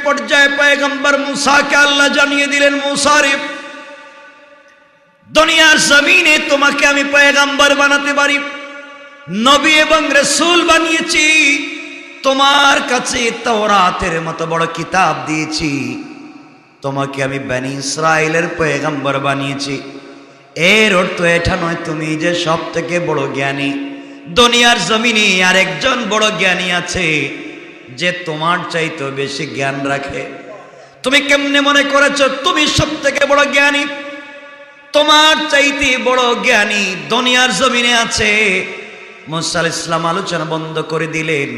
পর্যায়ে পয়গম্বর মুসাকে আল্লাহ জানিয়ে দিলেন, মুসা রে, দুনিয়ার জমিনে তোমাকে আমি পয়গম্বর বানাতে পারি, নবী এবং রাসূল বানিয়েছি, তোমার কাছে তাওরাতের মতো বড় কিতাব দিয়েছি, তোমাকে আমি বনি ইসরাইলের পয়গম্বর বানিয়েছি। এর অর্থ এটা নয় তুমি যে সব থেকে বড় জ্ঞানী। দুনিয়ার জমিনে আর একজন বড় জ্ঞানী আছে যে তোমার চাইতে বেশি জ্ঞান রাখে। তুমি কেমনে মনে করেছো তুমি সব থেকে বড় জ্ঞানী? তোমার চাইতে বড় জ্ঞানী দুনিয়ার জমিনে আছে। মুসা আলাইহিস সালাম আলোচনা বন্ধ করে দিলেন,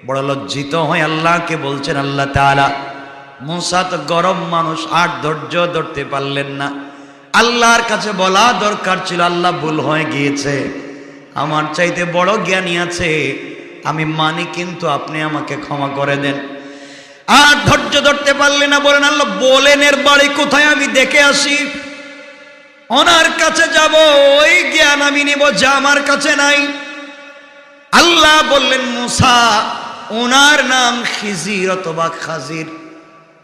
বড় লজ্জিত হয়ে আল্লাহকে বলছেন, আল্লাহ তাআলা, মুসা তো গরম মানুষ, আর ধৈর্য ধরতে পারলেন না। আল্লাহর কাছে বলা দরকার ছিল, আল্লাহ ভুল হয়ে গিয়েছে, আমার চাইতে বড় জ্ঞানী আছে, আমি মানি, কিন্তু আপনি আমাকে ক্ষমা করে দেন। আর ধৈর্য ধরতে পারলেন না, বলেন, আল্লাহ বলেন এর বাড়ি কোথায়, আমি দেখে আসি, ওনার কাছে যাব, ওই জ্ঞান আমি নিব যা আমার কাছে নাই। আল্লাহ বললেন, মুসা, ওনার নাম খিজির অথবা খাজির,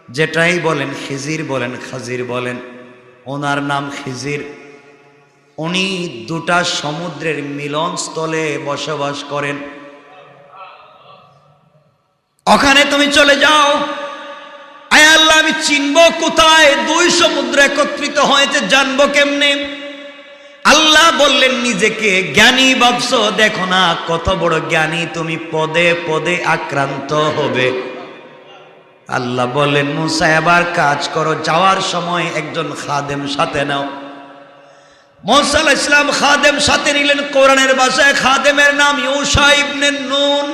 যেটাই বলেন, খিজির বলেন খাজির বলেন, ওনার নাম খিজির। উনি দুটা সমুদ্রের মিলনস্থলে বসবাস করেন, ওখানে তুমি চলে যাও। আয় আল্লাহ, আমি চিনবো কোথায়? দুই সমুদ্র একত্রিত হয়েছে, জানবো কেমনে? আল্লাহ বললেন, নিজেকে জ্ঞানী ভাবছো, দেখো না কত বড় জ্ঞানী তুমি, পদে পদে আক্রান্ত হবে। আল্লাহ বললেন, মুসা এবার কাজ করো, যাওয়ার সময় একজন খাদেম সাথে নাও। মুসা আলাইহিস সালাম খাদেম সাথে নিলেন। কোরআনের ভাষায় খাদেমের নাম ইউশা ইবনে নুন।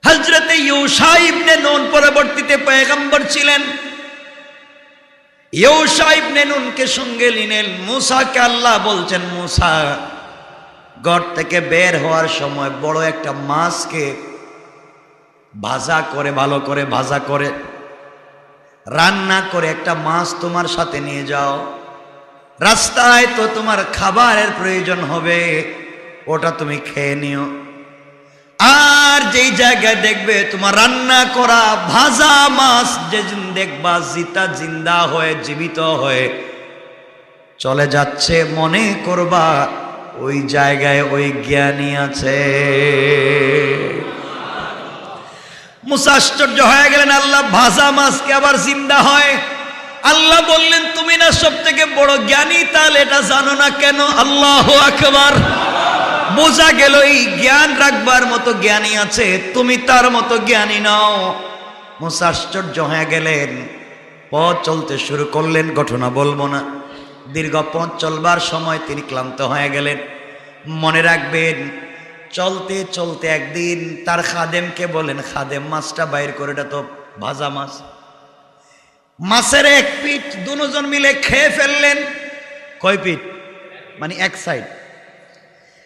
হযরতে ইউশা ইবনে নুন পরবর্তীতে পয়গম্বর ছিলেন। ইউশা ইবনে নুনকে সঙ্গে নিলেন। মুসাকে আল্লাহ বলছেন, মুসা, ঘর থেকে বের হওয়ার সময় বড় একটা মাছকে ভাজা করে, ভালো করে ভাজা করে রান্না করে একটা মাছ তোমার সাথে নিয়ে যাও। রাস্তায় তো তোমার খাবারের প্রয়োজন হবে, ওটা তুমি খেয়ে নিও। আর যেই জায়গায় দেখবে তোমার রান্না করা ভাজা মাছ, যেদিন দেখবা জিন্দা হয়ে, জীবিত হয়ে চলে যাচ্ছে, মনে করবা ওই জায়গায় ওই জ্ঞানী আছে। মুসা আশ্চর্য হয়ে গেলেন, আল্লাহ ভাজা মাছকে আবার জিন্দা হয়? আল্লাহ বললেন, তুমি না সব থেকে বড় জ্ঞানী, তাহলে এটা জানো না কেন? আল্লাহু আকবার। বোঝা গেল এই জ্ঞান রাখবার মতো জ্ঞানী আছে, তুমি তার মতো জ্ঞানী নাও। মুসা আশ্চর্য হয়ে গেলেন। পথ চলতে শুরু করলেন, ঘটনা বলবো না। দীর্ঘ পথ চলবার সময় তিনি ক্লান্ত হয়ে গেলেন। মনে রাখবেন, চলতে চলতে একদিন তার খাদেমকে বলেন, খাদেম মাছটা বাইর করে, এটা তো ভাজা মাছ। মাছের এক পিঠ দুজন মিলে খেয়ে ফেললেন। কয় পিঠ? মানে এক সাইড,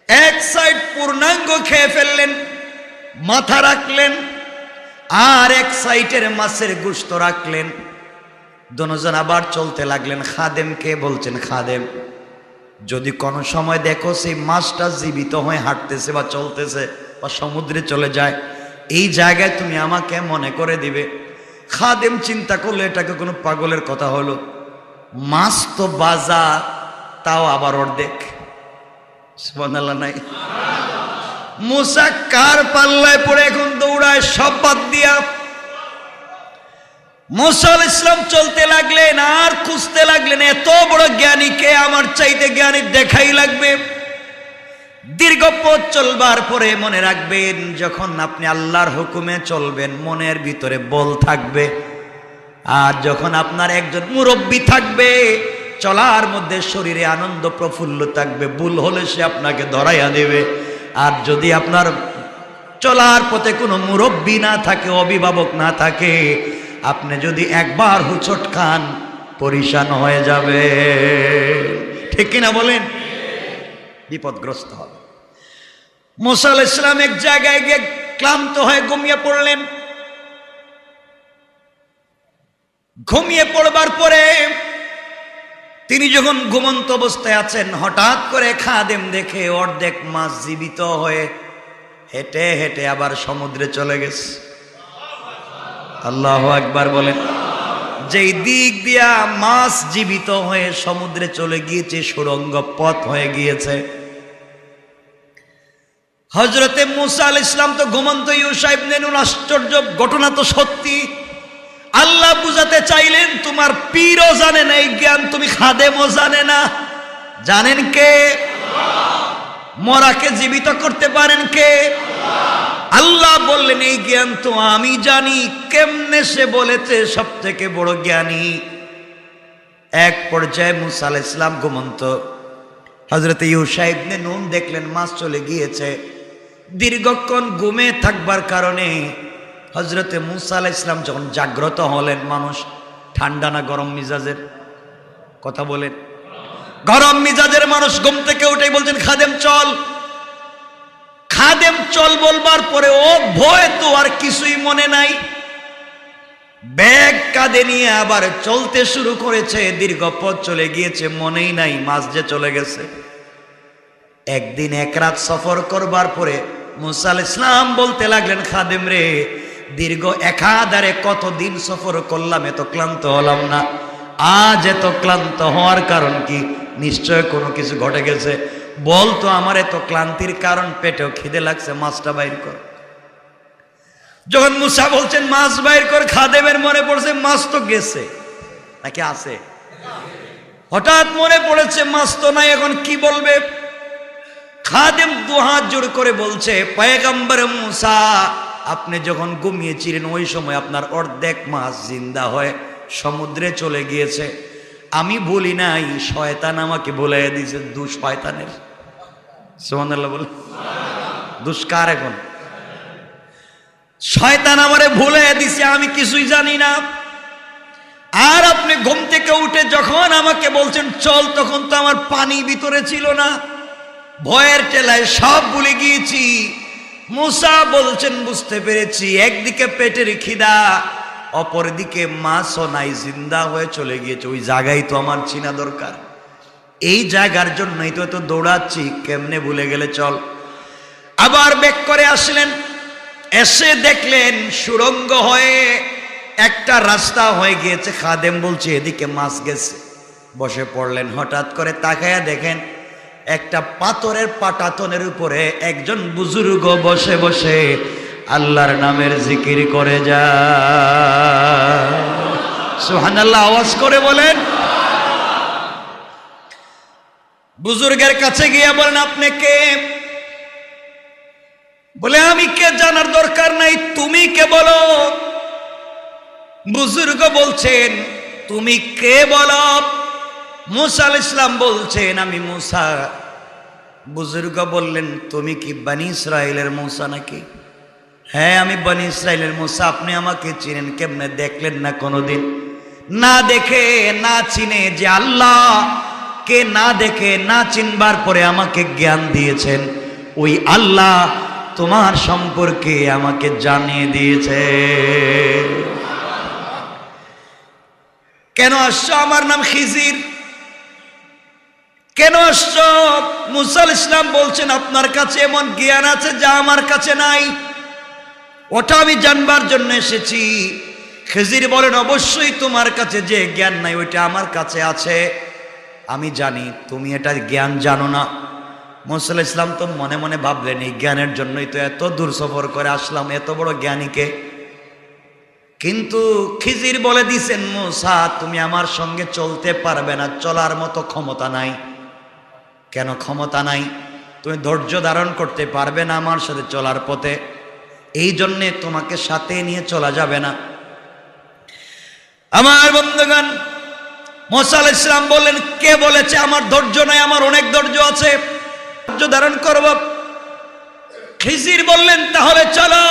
এক সাইড পূর্ণাঙ্গ খেয়ে ফেললেন, মাথা রাখলেন, আর এক সাইডের মাছের গোশত রাখলেন। দুজন আবার চলতে লাগলেন। খাদেমকে বলছেন, খাদেম, যদি কোনো সময় দেখো সেই মাছটা জীবিত হয়ে হাঁটতেছে বা চলতেছে বা সমুদ্রে চলে যায়, এই জায়গায় তুমি আমাকে মনে করে দিবে। খাদেম চিন্তা করলে এটাকে কোনো পাগলের কথা হলো, মাছ তো বাজা, তাও আবার অর্ধেক। সুবহানাল্লাহ নাই? মুসা কার পাল্লায় পড়ে এখন দৌড়ায়, সব বাদ দিয়া। মুসা আলাইহিস সালাম চলতে লাগলেন আর খুঁজতে লাগলেন, এত বড় জ্ঞানীকে আমার চাইতে জ্ঞানী দেখাই লাগবে। দীর্ঘ পথ চলবার পরে মনে রাখবেন, যখন আপনি আল্লাহর হুকুমে চলবেন মনের ভিতরে বল থাকবে, আর যখন আপনার একজন মুরব্বী থাকবে চলার মধ্যে শরীরে আনন্দ প্রফুল্ল থাকবে, ভুল হলে সে আপনাকে ধরাইয়া দেবে। আর যদি আপনার চলার পথে কোনো মুরব্বী না থাকে, অভিভাবক না থাকে, আপনি যদি একবার হুচট খান পরিশান হয়ে যাবে। ঠিক কিনা বলেন? বিপদগ্রস্ত হবে। মুসা আলাইহিস সালাম এক জায়গায় গিয়ে ক্লান্ত হয়ে ঘুমিয়ে পড়লেন। ঘুমিয়ে পড়বার পরে তিনি যখন ঘুমন্ত অবস্থায় আছেন, হঠাৎ করে খাদেম দেখে অর্ধেক মাছ জীবিত হয়ে হেঁটে হেঁটে আবার সমুদ্রে চলে গেছে। আল্লাহু আকবার বলেন। যেই দিক দিয়া মাছ জীবিত হয়ে সমুদ্রে চলে গিয়েছে, সুড়ঙ্গ পথ হয়ে গিয়েছে। হযরতে মূসা আলাইহিস সালাম তো ঘুমন্ত ইউশা ইবনে নুন। আশ্চর্য ঘটনা তো সত্যি। আল্লাহ বুঝাতে চাইলেন তোমার পীরও জানে না এই জ্ঞান, তুমি খাদেমও জানে না। জানেন কে? মরাকে জীবিত করতে পারেন কে? আল্লাহ বললেন এই জ্ঞান তো আমি জানি। কেমনে সে বলেছে সব থেকে বড় জ্ঞানী। এক পর্যায়ে মূসা আলাইহিস সালাম ঘুমন্ত, হযরতে ইউশা ইবনে নুন দেখলেন মাছ চলে গিয়েছে। দীর্ঘক্ষণ ঘুমে থাকবার কারণে হযরতে মূসা আলাইহিস সালাম যখন জাগ্রত হলেন, মানুষ ঠান্ডা না গরম মিজাজের কথা বলেন, গরম মিজাজের মানুষ ঘুম থেকে উঠেই বলছেন খাদেম চল। খাদেম চল বলবার পরে ও ভয় তো আর কিছুই মনে নাই, ব্যাগ কাঁধে নিয়ে আবার চলতে শুরু করেছে। দীর্ঘ পথ চলে গিয়েছে, মনেই নাই মাছ যে চলে গেছে। একদিন এক রাত সফর করবার পরে মূসা আলাইহিস সালাম বলতে লাগলেন খাদেম রে, দীর্ঘ একাধারে কতদিন সফর করলাম, এত ক্লান্ত হলাম না। আজ এত ক্লান্ত হওয়ার কারণ কি? নিশ্চয় কোনো কিছু ঘটে গেছে। বলতো আমার এত ক্লান্তির কারণ, পেটেও খিদে লাগছে, মাছটা বাইর কর। যখন মূসা বলছেন মাছ বাইর কর, খাদেমের মনে পড়ছে মাছ তো গেছে নাকি আছে। হঠাৎ মনে পড়েছে মাছ তো নাই, এখন কি বলবে? খাদেম দুহাত জোড় করে বলছে পয়গম্বর মূসা, আপনি যখন ঘুমিয়েছিলেন ওই সময় আপনার অর্ধেক মাছ জিন্দা হয়ে সমুদ্রে চলে গিয়েছে। আমি বলি নাই, শয়তান আমাকে ভুলাইয়া দিয়েছে। দোষ শয়তানের। সুবহানাল্লাহ বলে। দোষ কার? এখন শয়তান আমারে ভুলাইয়া দিছে, আমি কিছুই জানি না। আর আপনি ঘুম থেকে উঠে যখন আমাকে বলছেন চল, তখন তো আমার পানি ভিতরে ছিল না, ভয়ের টেলায় সব ভুলে গিয়েছি। মূসা বলছেন বুঝতে পেরেছি, একদিকে পেটের খিদা, অপরদিকে মাছও নাই, জিন্দা হয়ে চলে গিয়েছে। ওই জায়গায় তো আমার চিনা দরকার, এই জায়গার জন্যই তো এত দৌড়াচ্ছি, কেমনে ভুলে গেলে চল। আবার ব্যাক করে আসলেন, এসে দেখলেন সুড়ঙ্গ হয়ে একটা রাস্তা হয়ে গিয়েছে। খাদেম বলছে এদিকে মাছ গেছে। বসে পড়লেন। হঠাৎ করে তাকায়া দেখেন একটা পাথরের পাটাতনের উপরে একজন বুজুর্গ বসে বসে আল্লাহর নামের জিকির করে যায়। সুবহানাল্লাহ আওয়াজ করে বলেন। বুজুর্গের কাছে গিয়ে বলেন আপনি কে? বলে আমি কে জানার দরকার নাই, তুমি কে বলো। বুজুর্গ বলছেন তুমি কে বলো। মূসা আলাইহিস সালাম বলছেন আমি মূসা। বুজুর্গ বললেন তুমি কি বনি ইসরাইলের মূসা নাকি? হ্যাঁ আমি বনি ইসরাইলের মূসা। আপনি আমাকে চিনেন কেমনে? দেখলেন না কোনোদিন? না দেখে না চিনে যে আল্লাহ কে না দেখে না চিনবার পরে আমাকে জ্ঞান দিয়েছেন, ওই আল্লাহ তোমার সম্পর্কে আমাকে জানিয়ে দিয়েছে। কেন আসছো? আমার নাম খিজির। কেন আসছো? মূসা আলাইহিস সালাম বলছেন আপনার কাছে এমন জ্ঞান আছে যা আমার কাছে নাই, ওটা আমি জানবার জন্য এসেছি। খিজির বলেন অবশ্যই তোমার কাছে যে জ্ঞান নাই ওইটা আমার কাছে আছে, আমি জানি তুমি এটা জ্ঞান জানো না। মূসা আলাইহিস সালাম তো মনে মনে ভাবলেন এই জ্ঞানের জন্যই তো এত দূর সফর করে আসলাম, এত বড় জ্ঞানীকে। কিন্তু খিজির বলে দিছেন মূসা তুমি আমার সঙ্গে চলতে পারবে না, চলার মতো ক্ষমতা নাই। কেন ক্ষমতা নাই? তুমি ধৈর্য ধারণ করতে পারবে না আমার সাথে চলার পথে, এই জন্যে তোমাকে সাথে নিয়ে চলা যাবে না। আমার বন্ধুগণ, মূসা আলাইহিস সালাম বললেন কে বলেছে আমার ধৈর্য নাই? আমার অনেক ধৈর্য আছে, ধৈর্য ধারণ করব। খিজির বললেন তাহলে চলো।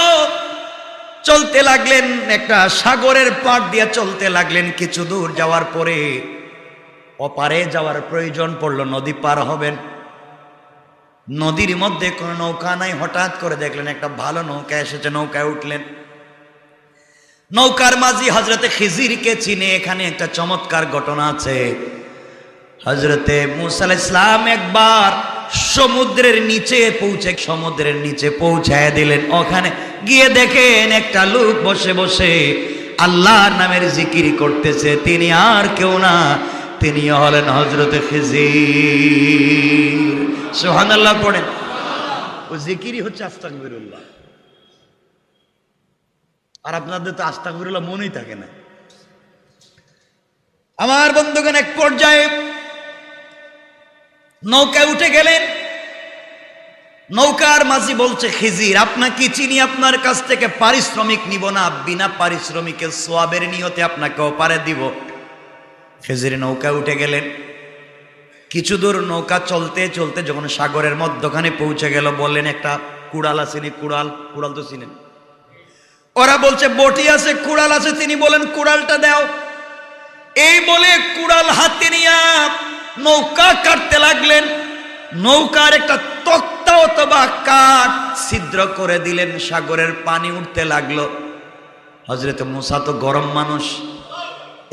চলতে লাগলেন, একটা সাগরের পাড় দিয়ে চলতে লাগলেন। কিছু দূর যাওয়ার পরে ওপারে যাওয়ার প্রয়োজন পড়ল, নদী পার হবেন। নদীর মধ্যে কোনো নৌকা নাই। হঠাৎ করে দেখলেন একটা ভালো নৌকা এসেছে, নৌকায় উঠলেন। নৌকার মাঝি হযরতে খিজিরকে চিনে। এখানে একটা চমৎকার ঘটনা আছে। হযরতে মূসা আলাইহিস সালাম একবার সমুদ্রের নিচে পৌঁছায় দিলেন। ওখানে গিয়ে দেখেন একটা লোক বসে বসে আল্লাহর নামের জিকির করতেছে, তিনি আর কেউ না, তিনি হলেন হযরত খিজির। সুবহানাল্লাহ পড়েন। ও জিকিরই হচ্ছে আস্তাগফিরুল্লাহ। আর আপনাদের তো আস্তাগফিরুল্লাহ মনেই থাকে না। আমার বন্ধুগণ, এক পর্যায়ে নৌকায় উঠে গেলেন। নৌকার মাঝি বলছে, খিজির আপনাকে চিনি, আপনার কাছ থেকে পারিশ্রমিক নিব না, বিনা পারিশ্রমিকের সওয়াবের নিয়তে আপনাকে ওপারে দিব। খিজির নৌকায় উঠে গেলেন। কিছু দূর নৌকা চলতে চলতে যখন সাগরের মধ্যখানে পৌঁছে গেল, বললেন একটা কুড়াল আছে নি? কুড়াল তো চিনেন? ওরা বলছে বটি আছে, কুড়াল আছে। তিনি বলেন কুড়ালটা দাও। এই বলে কুড়াল হাতে নিয়ে নৌকা কাটতে লাগলেন। নৌকার একটা তক্তা অথবা কাঠ ছিদ্র করে দিলেন, সাগরের পানি উঠতে লাগলো। হযরত মুসা তো গরম মানুষ,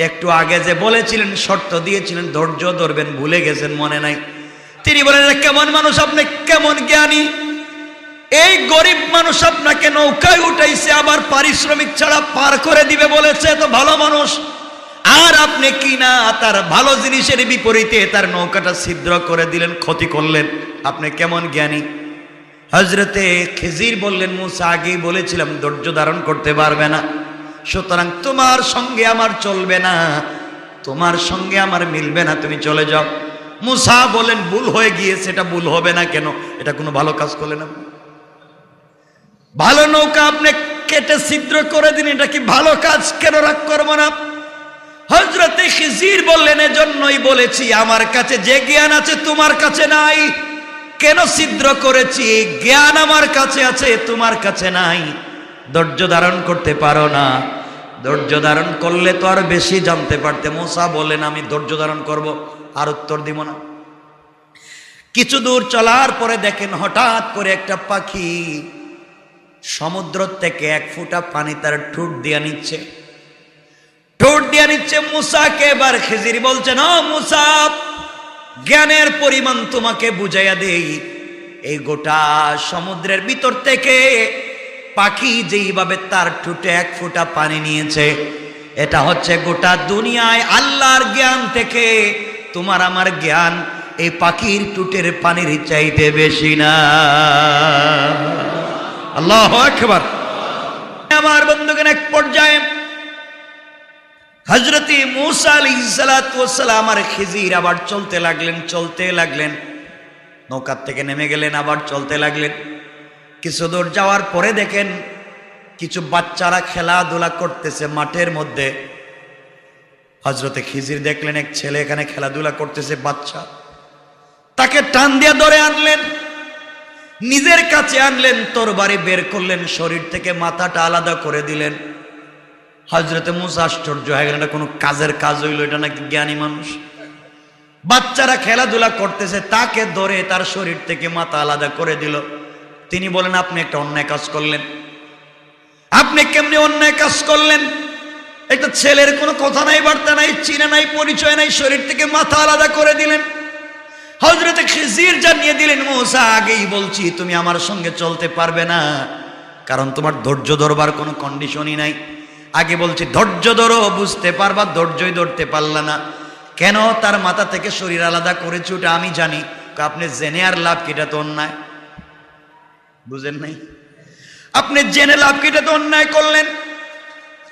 একটু আগে যে বলেছিলেন, শর্ত দিয়েছিলেন ধৈর্য ধরবেন, ভুলে গেছেন, মনে নাই। তিনি বলেন, কেমন মানুষ আপনি, কেমন জ্ঞানী! এই গরিব মানুষ আপনাকে নৌকায় উঠাইছে, আবার পারিশ্রমিক ছাড়া পার করে দিবে বলেছে, তো ভালো মানুষ। আর আপনি কি না তার ভালো জিনিসের বিপরীতে তার নৌকাটা ছিদ্র করে দিলেন, ক্ষতি করলেন। আপনি কেমন জ্ঞানী! হযরতে খিজির বললেন, মুসা আগেই বলেছিলাম ধৈর্য ধারণ করতে পারবে না, সুতরাং তোমার সঙ্গে আমার চলবে না, তোমার সঙ্গে আমার মিলবে না, তুমি চলে যাও। মুসা বলেন, ভুল হয়ে গিয়েছে। এটা ভুল হবে না কেন? এটা কোনো ভালো কাজ করলেন না। ভালো নৌকা আপনি কেটে ছিদ্র করে দিন, এটা কি ভালো কাজ? কেন রাগ করবো না? হযরতে খিজির বললেন, এজন্যই বলেছি আমার কাছে যে জ্ঞান আছে তোমার কাছে নাই। কেন ছিদ্র করেছি? জ্ঞান আমার কাছে আছে, তোমার কাছে নাই। ধৈর্য ধারণ করতে পারো না, ধৈর্য ধারণ করলে তো আর বেশি জানতে পারতে। মুসা বলেন, আমি ধৈর্য ধারণ করব, আর উত্তর দিব না। কিছু দূর চলার পরে দেখেন হঠাৎ করে একটা পাখি সমুদ্র থেকে এক ফোঁটা পানি তার ঠোঁট দিয়ে নিচ্ছে, ঠোঁট দিয়ে নিচ্ছে মুসাকে। এবার খিজির বলছেন, ও মুসা, জ্ঞানের পরিমাণ তোমাকে বুঝাইয়া দেই। এই গোটা সমুদ্রের ভিতর থেকে পাখি যেইভাবে তার ঠোঁটে এক ফোঁটা পানি নিয়েছে, এটা হচ্ছে গোটা দুনিয়ায় আল্লাহর জ্ঞান থেকে তোমার আমার জ্ঞান এই পাখির ঠোঁটের পানির চাইতে বেশি না। আল্লাহু আকবার। আমার বন্ধুগণ, এক পর্যায়ে হযরত মুসা আলাইহিস সালাতু ওয়াস সালাম আর খিজির আবার চলতে লাগলেন। নৌকার থেকে নেমে গেলেন, আবার চলতে লাগলেন। কিছু দূর যাওয়ার পরে দেখেন কিছু বাচ্চারা খেলাধুলা করতেছে মাঠের মধ্যে। হযরত খিজির দেখলেন এক ছেলে এখানে খেলাধুলা করতেছে, বাচ্চা। তাকে টান দিয়ে ধরে আনলেন, নিজের কাছে আনলেন, তরবারি বের করলেন, শরীর থেকে মাথাটা আলাদা করে দিলেন। হযরতে মুসা আশ্চর্য হয়ে গেলেন, এটা কোনো কাজের কাজ হইল? এটা নাকি জ্ঞানী মানুষ? বাচ্চারা খেলাধুলা করতেছে, তাকে ধরে তার শরীর থেকে মাথা আলাদা করে দিল। তিনি বলেন, আপনি একটা অন্যায় কাজ করলেন। আপনি কেমনি অন্যায় কাজ করলেন? একটা ছেলের কোনো কথা নাই, বার্তা নাই, চিনা নাই, পরিচয় নাই, শরীর থেকে মাথা আলাদা করে দিলেন। হযরতে খিজির জানিয়ে দিলেন, মুসা, আগেই বলছি তুমি আমার সঙ্গে চলতে পারবে না, কারণ তোমার ধৈর্য ধরবার কোনো কন্ডিশনই নাই। আগে বলছি ধৈর্য ধরো, বুঝতে পারবা, ধৈর্যই ধরতে পারলা না। কেন তার মাথা থেকে শরীর আলাদা করেছে ওটা আমি জানি। আপনি জেনে আর লাভ কি? এটা তো অন্যায়। বুঝেন নাই? আপনি জেনে লাভ কি? এটা তো অন্যায় করলেন।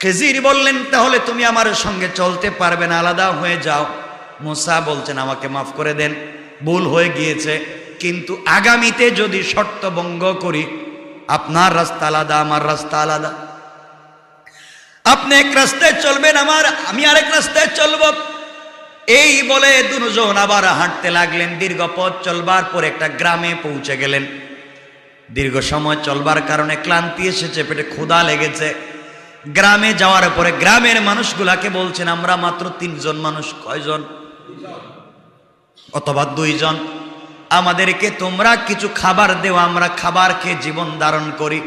খিজির বললেন, তাহলে তুমি আমার সঙ্গে চলতে পারবে না, আলাদা হয়ে যাও। মুসা বলছেন, আমাকে মাফ করে দেন, ভুল হয়ে গিয়েছে, কিন্তু আগামীতে যদি শর্ত ভঙ্গ করি, আপনার রাস্তা আলাদা, আমার রাস্তা আলাদা। আপনি এক রাস্তায় চলবেন, আমি আরেক রাস্তায় চলব। এই বলে দুজন আবার হাঁটতে লাগলেন। দীর্ঘ পথ চলবার পর একটা গ্রামে পৌঁছে গেলেন। দীর্ঘ সময় চলবার কারণে ক্লান্তি এসেছে, পেটে ক্ষুধা লেগেছে। গ্রামে যাওয়ার পরে গ্রামের মানুষগুলাকে বলছেন, আমরা মাত্র 3 জন মানুষ। কয়জন? অথবা 2 জন। আমাদেরকে তোমরা কিছু খাবার দেও, আমরা খাবার খেয়ে জীবন ধারণ করি।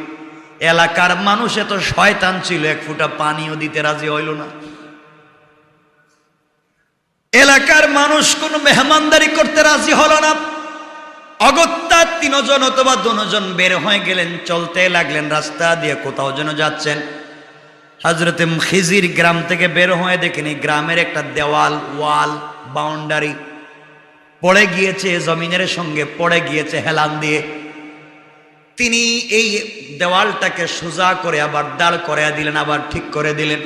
এলাকার মানুষ এত শয়তান ছিল, এক ফোঁটা পানিও দিতে রাজি হইল না। এলাকার মানুষ কোনো মেহমানদারি করতে রাজি হলো না। অগত্যা 3 জন অথবা 2 জন বের হয়ে গেলেন, চলতে লাগলেন রাস্তা দিয়ে, কোথাও যেন যাচ্ছেন। হযরতে খিজির গ্রাম থেকে বের হয়ে দেখেন এই গ্রামের একটা দেওয়াল, ওয়াল, বাউন্ডারি পড়ে গিয়েছে, জমিনের সঙ্গে পড়ে গিয়েছে হেলান দিয়ে। তিনি এই দেওয়ালটাকে সোজা করে আবার দাঁড় করে দিলেন, আবার ঠিক করে দিলেন।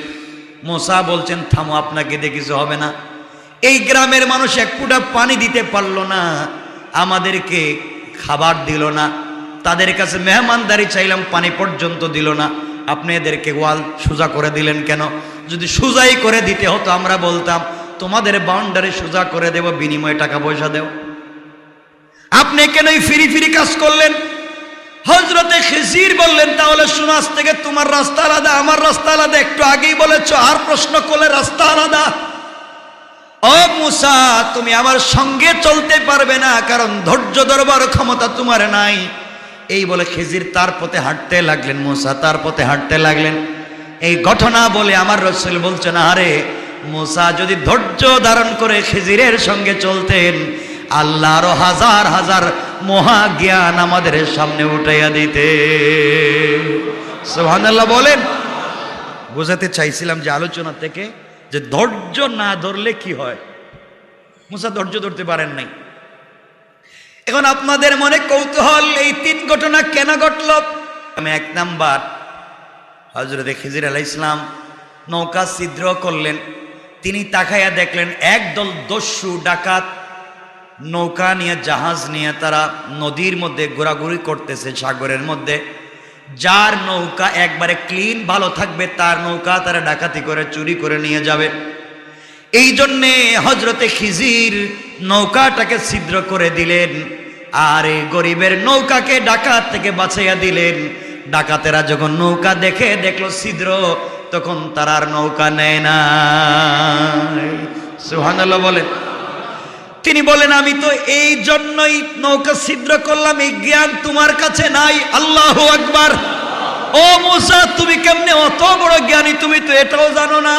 মুসা বলছেন, থামো, আপনাকে দিয়ে কিছু হবে না। এই গ্রামের মানুষ এক ফুটা পানি দিতে পারলো না, আমাদেরকে খাবার দিল না, তাদের কাছে মেহমানদারি চাইলাম, পানি পর্যন্ত দিল না। আপনি এদেরকে ওয়াল সোজা করে দিলেন কেন? যদি সোজাই করে দিতে হতো আমরা বলতাম তোমাদের বাউন্ডারি সোজা করে দেব, বিনিময়ে টাকা পয়সা দেও। আপনি কেন এই ফিরি ফিরি কাজ করলেন? হযরতে খিজির বললেন, তাহলে শোনো, আজ থেকে তোমার রাস্তা আলাদা, আমার রাস্তা আলাদা। একটু আগেই বলেছ, আর প্রশ্ন করলে রাস্তা আলাদা। ও মুসা, তুমি আমার সঙ্গে চলতে পারবে না, কারণ ধৈর্য ধরবার ক্ষমতা তোমার নাই। এই বলে খিজির তার পথে হাঁটতে লাগলেন, মুসা তার পথে হাঁটতে লাগলেন। এই ঘটনা বলে আমার রাসূল বলছেন, আরে মুসা যদি ধৈর্য ধারণ করে খিজিরের সঙ্গে চলতেন, আল্লাহ আরো হাজার হাজার মহা জ্ঞান আমাদের সামনে উঠাইয়া দিতে। সুবহানাল্লাহ বলেন। বোঝাতে চাইছিলাম যে আলোচনা থেকে যে ধৈর্য না ধরলে কি হয়। মুসা ধৈর্য ধরতে পারেন নাই। এখন আপনাদের মনে কৌতূহল, এই তিন ঘটনা কেন ঘটল? আমি এক নাম্বার, হযরতে খিজির আলাইহিস সালাম নৌকা ছিদ্র করলেন। তিনি তাকাইয়া দেখলেন একদল দস্যু ডাকাত নৌকা নিয়ে, জাহাজ নিয়ে তারা নদীর মধ্যে ঘোরাঘুরি করতেছে, সাগরের মধ্যে। যার নৌকা একবারে ক্লিন ভালো থাকবে তার নৌকা তারা ডাকাতি করে চুরি করে নিয়ে যাবে। এই জন্যে হযরতে খিজির নৌকাটাকে ছিদ্র করে দিলেন, আর এই গরিবের নৌকাকে ডাকাত থেকে বাঁচাইয়া দিলেন। ডাকাতেরা যখন নৌকা দেখলো ছিদ্র, তখন তারা আর নৌকা নেয় না। সুবহানাল্লাহ বলেন। তিনি বলেন, আমি তো এই জন্যই নৌকা ছিদ্র করলাম, এই জ্ঞান তোমার কাছে নাই। আল্লাহু আকবার। ও মুসা, তুমি কেমনে অত বড় জ্ঞানী, তুমি তো এটাও জানো না।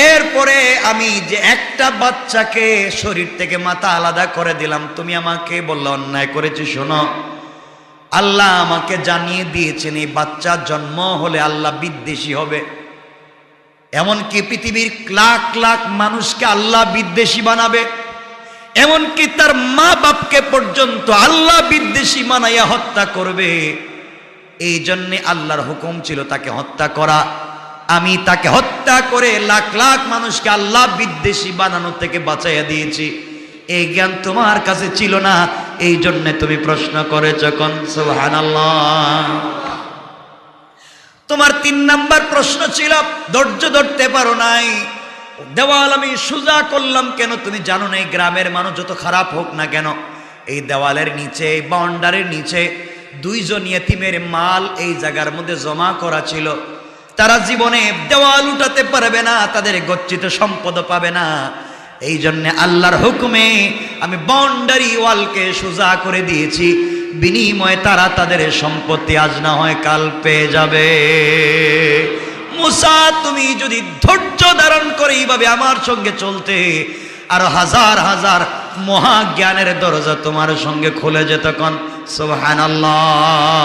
এরপরে আমি যে একটা বাচ্চাকে শরীর থেকে মাথা আলাদা করে দিলাম, তুমি আমাকে বললে অন্যায় করেছি। শোনো, আল্লাহ আমাকে জানিয়ে দিয়েছেন এই বাচ্চা জন্ম হলে আল্লাহ বিদ্বেষী হবে। এমনকি পৃথিবীর লাখ লাখ মানুষকে আল্লাহ বিদ্বেষী বানাবে, এমনকি তার মা বাপকে পর্যন্ত আল্লাহ বিদ্বেষী বানাইয়া হত্যা করবে। এই জন্যে আল্লাহর হুকুম ছিল তাকে হত্যা করা। আমি তাকে হত্যা করে লাখ লাখ মানুষকে আল্লাহ বিদ্বেষী বানানো থেকে বাঁচাইয়া দিয়েছি। এই জ্ঞান তোমার কাছে ছিল না, এই জন্য তুমি প্রশ্ন করেছো। কোন সুবহানাল্লাহ। তোমার 3 নাম্বার প্রশ্ন ছিল ধৈর্য ধরতে পারো নাই। দেওয়াল আমি সোজা করলাম কেন? তুমি জানো না এই গ্রামের মানুষ যত খারাপ হোক না কেন, এই দেওয়ালের নিচে, এই বাউন্ডারির নিচে 2 জন ইয়েতিমের মাল এই জায়গার মধ্যে জমা করা ছিল। তারা জীবনে দেওয়াল উঠাতে পারবে না, তাদের গচ্ছিত সম্পদ পাবে না। এই জন্য আল্লাহর হুকুমে আমি বাউন্ডারি ওয়ালকে সোজা করে দিয়েছি, বিনিময়ে তারা তাদের সম্পত্তি আজ না হয় কাল পেয়ে যাবে। মুসা, তুমি যদি ধৈর্য ধারণ করে এইভাবে আমার সঙ্গে চলতে, আর হাজার হাজার মহাজ্ঞানের দরজা তোমার সঙ্গে খুলে যেত। কোন সুবহানাল্লাহ।